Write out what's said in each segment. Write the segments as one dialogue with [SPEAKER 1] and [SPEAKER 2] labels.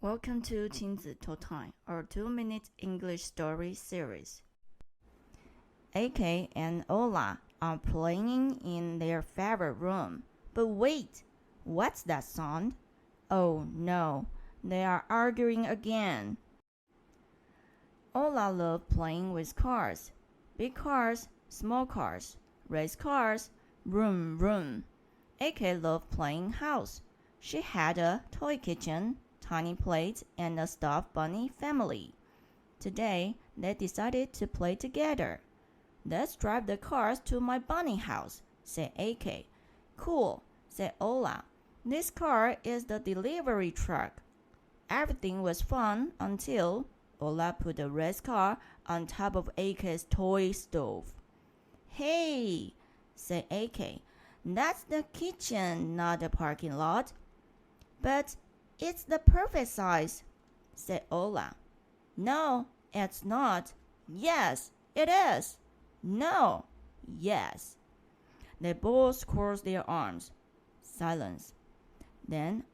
[SPEAKER 1] Welcome to 亲子 Talk Time, our 2-minute English story series. AK and Ola are playing in their favorite room. But wait, what's that sound? Oh no, they are arguing again. Ola loved playing with cars. Big cars, small cars, race cars, vroom vroom. AK loved playing house. She had a toy kitchen, tiny plates, and a stuffed bunny family. Today, they decided to play together. Let's drive the cars to my bunny house, said AK. Cool, said Ola. This car is the delivery truck. Everything was fun until Ola put the race car on top of AK's toy stove. Hey, said AK. That's the kitchen, not the parking lot. But it's the perfect size, said Ola. No, it's not. Yes, it is. No, yes. They both crossed their arms. Silence. Then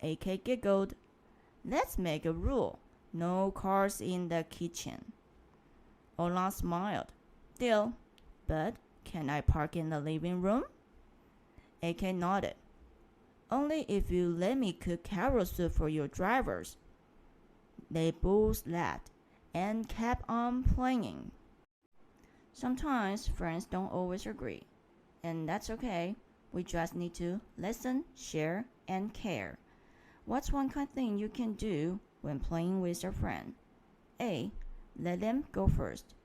[SPEAKER 1] AK giggled. Let's make a rule. No cars in the kitchen. Ola smiled. Deal. But can I park in the living room? AK nodded. Only if you let me cook carrot soup for your drivers. They both laughed and kept on playing. Sometimes friends don't always agree, and that's okay. We just need to listen, share, and care. What's one kind thing you can do when playing with your friend? A. Let them go first.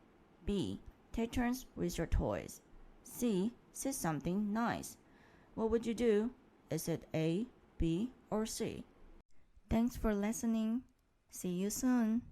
[SPEAKER 1] B. Take turns with your toys. C. Say something nice. What would you do? Is it A, B, or C? Thanks for listening. See you soon.